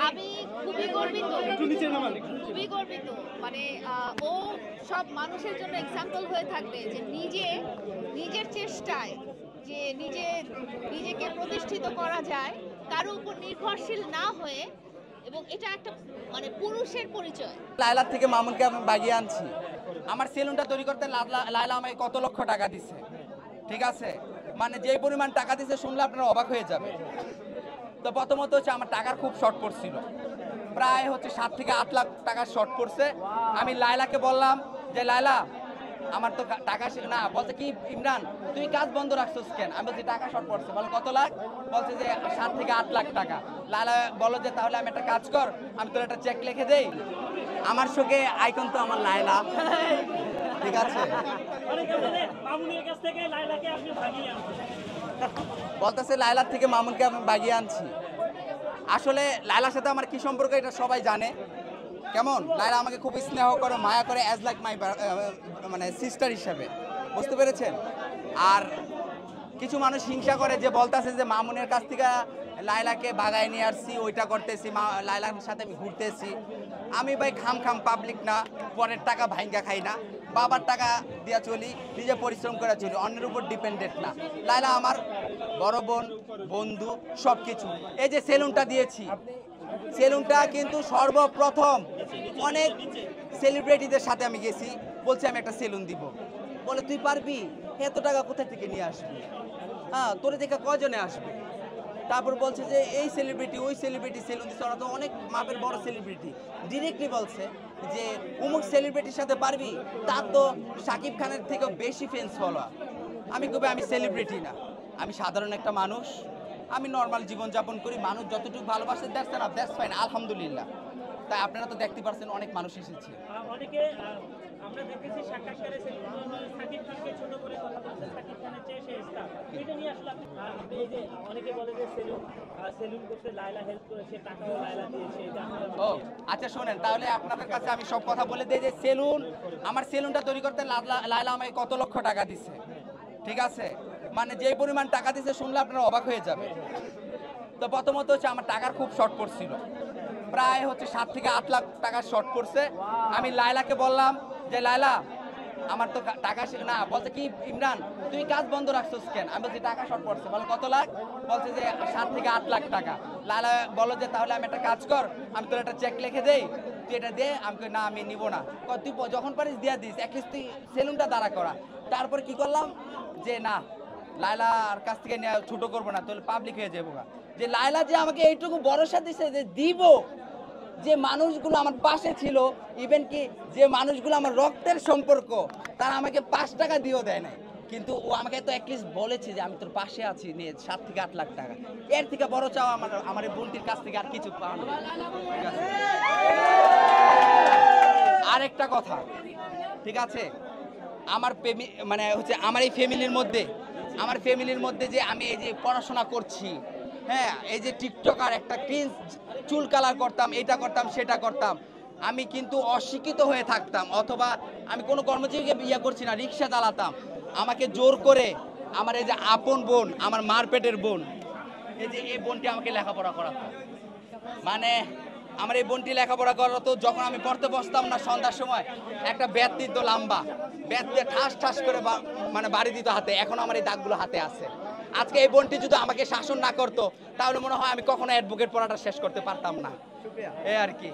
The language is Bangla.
আমি খুবই গর্বিত, খুবই গর্বিত। মানে ও সব মানুষের জন্য এক্সাম্পল হয়ে থাকবে যে নিজের চেষ্টায় যে নিজেকে প্রতিষ্ঠিত করা যায়, কারো উপর নির্ভরশীল না হয়ে, এবং এটা একটা মানে পুরুষের পরিচয়। লায়লার থেকে মামুনকে আমি বাগিয়ে আনছি। আমার সেলুনটা তৈরি করতে লায়লা আমাকে কত লক্ষ টাকা দিচ্ছে, ঠিক আছে? মানে যে পরিমাণ টাকা দিচ্ছে শুনলে আপনারা অবাক হয়ে যাবে। তো প্রথমত হচ্ছে আমার টাকার খুব শর্ট পড়ছিল, প্রায় হচ্ছে 7 থেকে 8 লাখ টাকা শর্ট পড়ছে। আমি লায়লাকে বললাম যে লায়লা আমার তো টাকা না, বলছে কি ইমরান তুই কাজ বন্ধ রাখছিস কেন? আমি বলছি টাকা শর্ট পড়ছে। বলে কত লাখ? বলছে যে 7 থেকে 8 লাখ টাকা। লায়লা বলো যে তাহলে আমি একটা কাজ কর, আমি তোর একটা চেক লিখে দেই। আমার সঙ্গে আইকন তো আমার লায়লা, ঠিক আছে? বলতেছে লায়লার থেকে মামুনকে আমি বাগিয়ে আনছি। আসলে লায়লার সাথে আমার কি সম্পর্ক এটা সবাই জানে। কেমন লায়লা আমাকে খুব স্নেহ করে, মায়া করে, অ্যাজ লাইক মাই মানে সিস্টার হিসাবে, বুঝতে পেরেছেন? আর কিছু মানুষ হিংসা করে যে বলতেছে যে মামুনের কাছ থেকে লায়লাকে বাগায় নিয়ে আসছি, ওইটা করতেছি, লায়লার সাথে আমি ঘুরতেছি। আমি ভাই খাম পাবলিক না, পরের টাকা ভাঙ্গা খাই না, বাবার টাকা দিয়া চলি, নিজে পরিশ্রম করে চলি, অন্যের উপর ডিপেন্ডেন্ট না। লায়লা আমার বড় বোন, বন্ধু, সব কিছু। এই যে সেলুনটা দিয়েছি, সেলুনটা কিন্তু সর্বপ্রথম অনেক সেলিব্রিটিদের সাথে আমি গেছি, বলছি আমি একটা সেলুন দিব। বলে তুই পারবি? এত টাকা কোথা থেকে নিয়ে আসবি? হ্যাঁ, তোরে দেখে কজনে আসবে? তারপর বলছে যে এই সেলিব্রিটি ওই সেলিব্রিটি সেলুন দিচ্ছে, ওরা তো অনেক মাপের বড় সেলিব্রিটি। ডিরেক্টলি বলছে যে অমুক সেলিব্রিটির সাথে পারবি, তার তো শাকিব খানের থেকেও বেশি ফ্যান্স ফলোয়ার। আমি কবে আমি সেলিব্রিটি না, আমি সাধারণ একটা মানুষ, আমি নর্মাল জীবনযাপন করি। মানুষ যতটুকু ভালোবাসে দ্যাটস ফাইন, আলহামদুলিল্লাহ। তাই আপনারা তো দেখতে পাচ্ছেন অনেক মানুষ এসেছে। অনেকে আমরা দেখেছি সাক্ষাৎকারে সাকিব খানকে ছোট করে কথা বলছে, সাকিব খানের চেয়ে সে স্টার। এটা নিয়ে আসলে আপনি এই যে অনেকে বলে যে সেলুন করতে লায়লা হেল্প করেছে, টাকাও লায়লা দিয়েছে, এটা ও আচ্ছা শোনেন, তাহলে আপনাদের কাছে আমি সব কথা বলে দিই যে আমার সেলুনটা তৈরি করতে লায়লা আমাকে কত লক্ষ টাকা দিচ্ছে, ঠিক আছে? মানে যে পরিমাণ টাকা দিচ্ছে শুনলে আপনারা অবাক হয়ে যাবে। তো প্রথমত হচ্ছে আমার টাকার খুব শর্ট পড়ছিল, প্রায় হচ্ছে 7 থেকে 8 লাখ টাকা শর্ট পড়ছে। আমি লায়লাকে বললাম যে লায়লা আমার তো টাকা না, বলছে কি ইমরান তুই কাজ বন্ধ রাখছিস কেন? আমি বলছি টাকা শর্ট পড়ছে। বলে কত লাখ? বলছে যে 7 থেকে 8 লাখ টাকা। লায়লা বলো যে তাহলে আমি একটা কাজ কর, আমি তোর একটা চেক লিখে দেই, তুই এটা দে। আমি না, আমি নিব না। তুই যখন পারিস দিয়া দিস, অ্যাটলিস্ট তুই সেলুনটা দাঁড়া করা। তারপর কি করলাম যে না, লায়লার কাছ থেকে নেওয়া ছোট করবো না, তাহলে পাবলিক হয়ে যাবো। যে লায়লা যে আমাকে এইটুকু ভরসা দিছে যে দিব, যে মানুষগুলো আমার পাশে ছিল, ইভেন কি যে মানুষগুলো আমার রক্তের সম্পর্ক, তারা আমাকে 5 টাকা দিয়েও দেয় নাই, কিন্তু ও আমাকে তো অ্যাটলিস্ট বলেছে যে আমি তোর পাশে আছি, নিয়ে 7 থেকে 8 লাখ টাকা। এর থেকে বড় চাও আমার এই বোনটির কাছ থেকে আর কিছু পাওয়া না। আরেকটা কথা, ঠিক আছে, আমার মানে হচ্ছে আমার এই ফ্যামিলির মধ্যে যে আমি এই যে পড়াশোনা করছি, হ্যাঁ, এই যে টিকটকার একটা ক্রিঞ্জ চুল কালার করতাম, এটা করতাম সেটা করতাম, আমি কিন্তু অশিক্ষিত হয়ে থাকতাম, অথবা আমি কোনো কর্মজীবীকে বিয়ে করছি না, রিক্সা চালাতাম, আমাকে জোর করে আমার এই যে আপন বোন, আমার মার পেটের বোন, এই যে এই বোনটি আমাকে লেখাপড়া করাতো। মানে আমার এই বোনটি লেখাপড়া করাতো, যখন আমি পড়তে বসতাম না সন্ধ্যার সময়, একটা ব্যাট দিত, লম্বা ব্যাট দিয়ে ঠাস করে মানে বাড়ি দিত হাতে। এখন আমার এই দাগগুলো হাতে আছে। আজকে এই বোনটি যদি আমাকে শাসন না করতো, তাহলে মনে হয় আমি কখনো অ্যাডভোকেট পড়াটা শেষ করতে পারতাম না। এই আর কি।